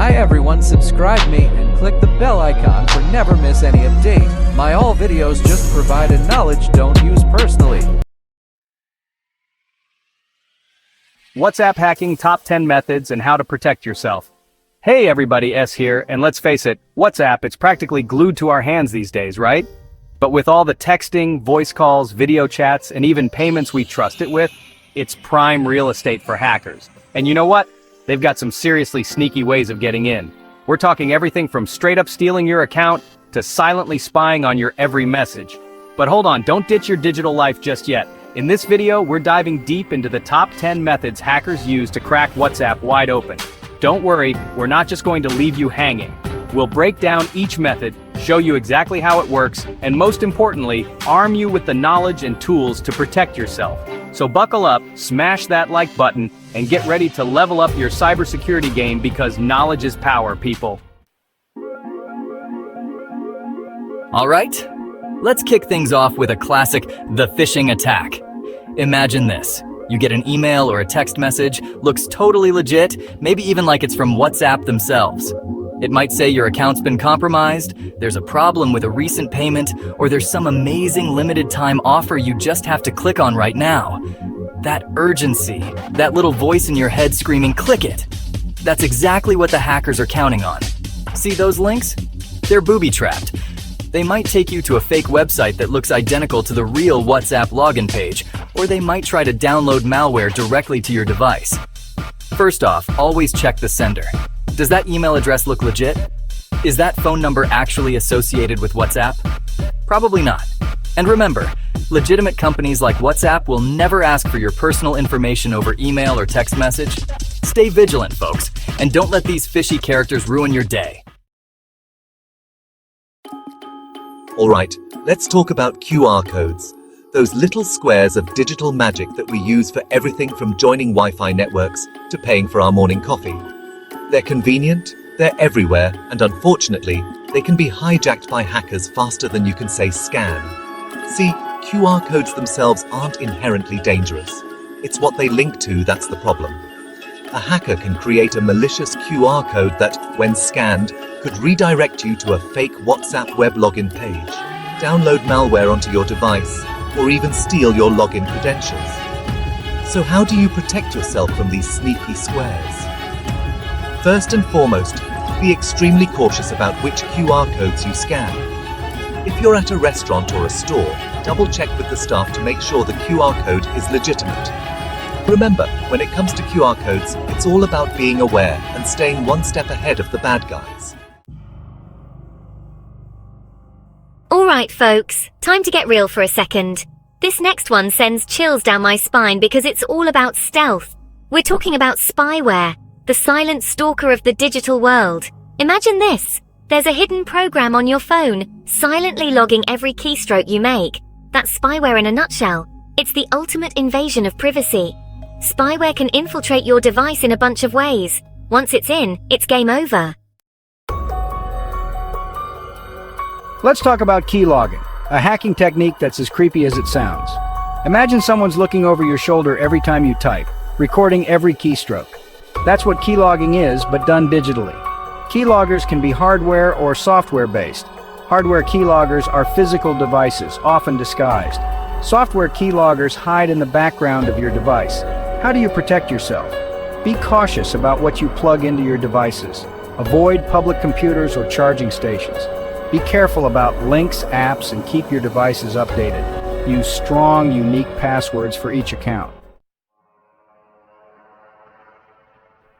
Hi everyone, subscribe me and click the bell icon for never miss any update. My all videos just provided knowledge, don't use personally. WhatsApp hacking, top 10 methods and how to protect yourself. Hey everybody, S here, and let's face it, WhatsApp, it's practically glued to our hands these days, right? But with all the texting, voice calls, video chats, and even payments we trust it with, it's prime real estate for hackers. And you know what? They've got some seriously sneaky ways of getting in. We're talking everything from straight up stealing your account to silently spying on your every message. But hold on, don't ditch your digital life just yet. In this video, we're diving deep into the top 10 methods hackers use to crack WhatsApp wide open. Don't worry, we're not just going to leave you hanging. We'll break down each method, show you exactly how it works, and most importantly, arm you with the knowledge and tools to protect yourself. So buckle up, smash that like button, and get ready to level up your cybersecurity game because knowledge is power, people. All right, let's kick things off with a classic, the phishing attack. Imagine this. You get an email or a text message, looks totally legit, maybe even like it's from WhatsApp themselves. It might say your account's been compromised, there's a problem with a recent payment, or there's some amazing limited time offer you just have to click on right now. That urgency, that little voice in your head screaming, click it. That's exactly what the hackers are counting on. See those links? They're booby-trapped. They might take you to a fake website that looks identical to the real WhatsApp login page, or they might try to download malware directly to your device. First off, always check the sender. Does that email address look legit? Is that phone number actually associated with WhatsApp? Probably not. And remember, legitimate companies like WhatsApp will never ask for your personal information over email or text message. Stay vigilant, folks, and don't let these fishy characters ruin your day. Alright, let's talk about QR codes. Those little squares of digital magic that we use for everything from joining Wi-Fi networks to paying for our morning coffee. They're convenient, they're everywhere, and unfortunately, they can be hijacked by hackers faster than you can say scan. See, QR codes themselves aren't inherently dangerous. It's what they link to that's the problem. A hacker can create a malicious QR code that, when scanned, could redirect you to a fake WhatsApp web login page, download malware onto your device, or even steal your login credentials. So how do you protect yourself from these sneaky squares? First and foremost, be extremely cautious about which QR codes you scan. If you're at a restaurant or a store, double-check with the staff to make sure the QR code is legitimate. Remember, when it comes to QR codes, it's all about being aware and staying one step ahead of the bad guys. Alright folks, time to get real for a second. This next one sends chills down my spine because it's all about stealth. We're talking about spyware, the silent stalker of the digital world. Imagine this. There's a hidden program on your phone, silently logging every keystroke you make. That's spyware in a nutshell. It's the ultimate invasion of privacy. Spyware can infiltrate your device in a bunch of ways. Once it's in, it's game over. Let's talk about keylogging, a hacking technique that's as creepy as it sounds. Imagine someone's looking over your shoulder every time you type, recording every keystroke. That's what keylogging is, but done digitally. Keyloggers can be hardware or software-based. Hardware keyloggers are physical devices, often disguised. Software keyloggers hide in the background of your device. How do you protect yourself? Be cautious about what you plug into your devices. Avoid public computers or charging stations. Be careful about links, apps, and keep your devices updated. Use strong, unique passwords for each account.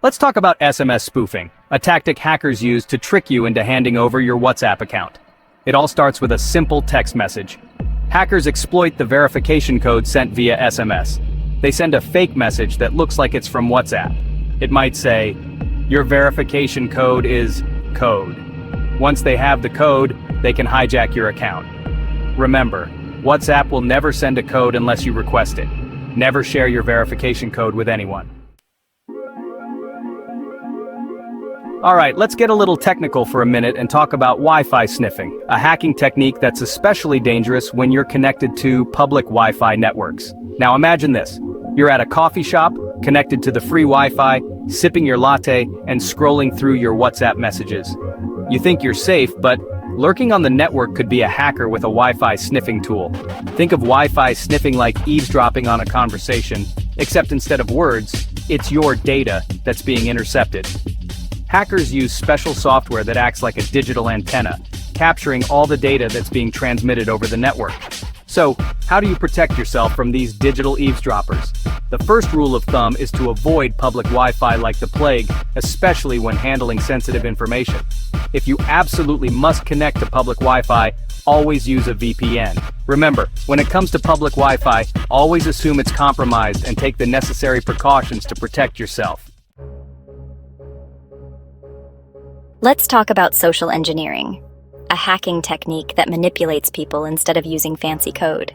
Let's talk about SMS spoofing, a tactic hackers use to trick you into handing over your WhatsApp account. It all starts with a simple text message. Hackers exploit the verification code sent via SMS. They send a fake message that looks like it's from WhatsApp. It might say, "Your verification code is code." Once they have the code, they can hijack your account. Remember, WhatsApp will never send a code unless you request it. Never share your verification code with anyone. Alright, let's get a little technical for a minute and talk about Wi-Fi sniffing, a hacking technique that's especially dangerous when you're connected to public Wi-Fi networks. Now imagine this. You're at a coffee shop, connected to the free Wi-Fi, sipping your latte, and scrolling through your WhatsApp messages. You think you're safe, but lurking on the network could be a hacker with a Wi-Fi sniffing tool. Think of Wi-Fi sniffing like eavesdropping on a conversation, except instead of words, it's your data that's being intercepted. Hackers use special software that acts like a digital antenna, capturing all the data that's being transmitted over the network. So, how do you protect yourself from these digital eavesdroppers? The first rule of thumb is to avoid public Wi-Fi like the plague, especially when handling sensitive information. If you absolutely must connect to public Wi-Fi, always use a VPN. Remember, when it comes to public Wi-Fi, always assume it's compromised and take the necessary precautions to protect yourself. Let's talk about social engineering, a hacking technique that manipulates people instead of using fancy code.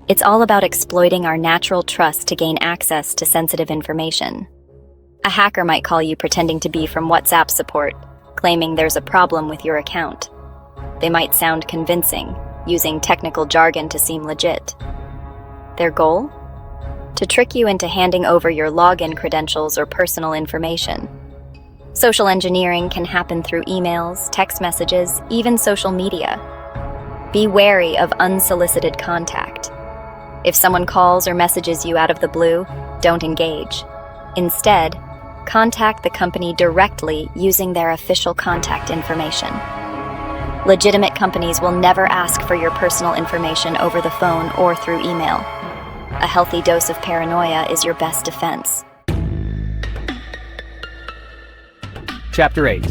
It's all about exploiting our natural trust to gain access to sensitive information. A hacker might call you pretending to be from WhatsApp support, claiming there's a problem with your account. They might sound convincing, using technical jargon to seem legit. Their goal? To trick you into handing over your login credentials or personal information. Social engineering can happen through emails, text messages, even social media. Be wary of unsolicited contact. If someone calls or messages you out of the blue, don't engage. Instead, contact the company directly using their official contact information. Legitimate companies will never ask for your personal information over the phone or through email. A healthy dose of paranoia is your best defense. Chapter 8.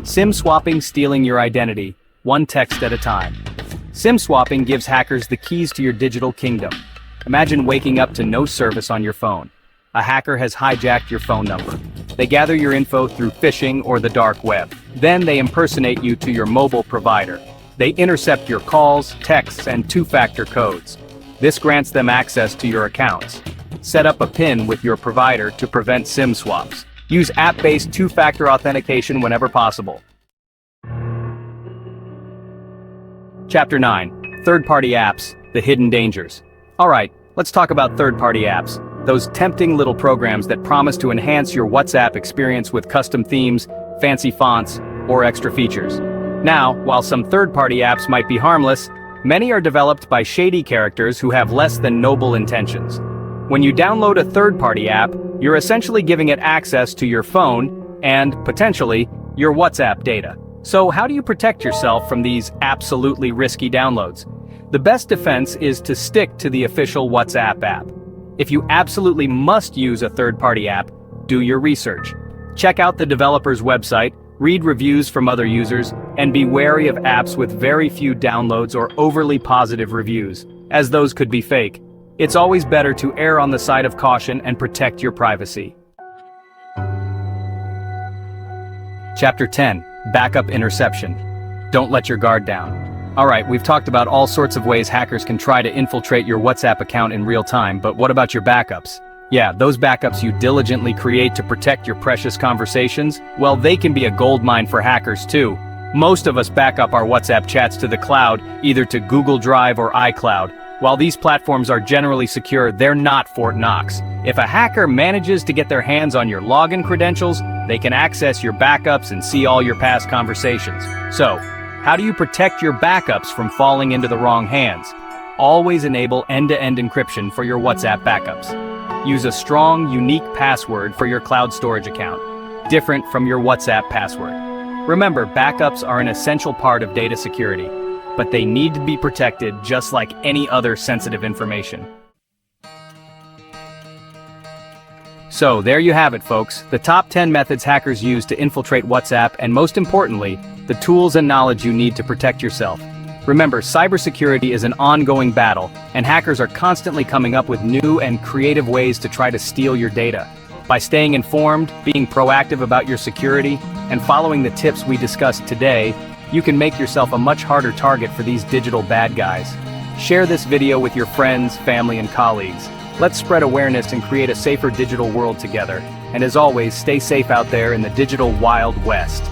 SIM swapping, stealing your identity, one text at a time. SIM swapping gives hackers the keys to your digital kingdom. Imagine waking up to no service on your phone. A hacker has hijacked your phone number. They gather your info through phishing or the dark web. Then they impersonate you to your mobile provider. They intercept your calls, texts, and two-factor codes. This grants them access to your accounts. Set up a PIN with your provider to prevent SIM swaps. Use app-based two-factor authentication whenever possible. Chapter 9. Third-party apps, the hidden dangers. Alright, let's talk about third-party apps. Those tempting little programs that promise to enhance your WhatsApp experience with custom themes, fancy fonts, or extra features. Now, while some third-party apps might be harmless, many are developed by shady characters who have less than noble intentions. When you download a third-party app, you're essentially giving it access to your phone and, potentially, your WhatsApp data. So how do you protect yourself from these absolutely risky downloads? The best defense is to stick to the official WhatsApp app. If you absolutely must use a third-party app, do your research. Check out the developer's website, read reviews from other users, and be wary of apps with very few downloads or overly positive reviews, as those could be fake. It's always better to err on the side of caution and protect your privacy. Chapter 10. Backup interception. Don't let your guard down. Alright, we've talked about all sorts of ways hackers can try to infiltrate your WhatsApp account in real time, but what about your backups? Yeah, those backups you diligently create to protect your precious conversations, well, they can be a goldmine for hackers too. Most of us back up our WhatsApp chats to the cloud, either to Google Drive or iCloud. While these platforms are generally secure, they're not Fort Knox. If a hacker manages to get their hands on your login credentials, they can access your backups and see all your past conversations. So, how do you protect your backups from falling into the wrong hands? Always enable end-to-end encryption for your WhatsApp backups. Use a strong, unique password for your cloud storage account, different from your WhatsApp password. Remember, backups are an essential part of data security, but they need to be protected just like any other sensitive information. So there you have it, folks, the top 10 methods hackers use to infiltrate WhatsApp, and most importantly, the tools and knowledge you need to protect yourself. Remember, cybersecurity is an ongoing battle, and hackers are constantly coming up with new and creative ways to try to steal your data. By staying informed, being proactive about your security, and following the tips we discussed today, you can make yourself a much harder target for these digital bad guys. Share this video with your friends, family, and colleagues. Let's spread awareness and create a safer digital world together. And as always, stay safe out there in the digital Wild West.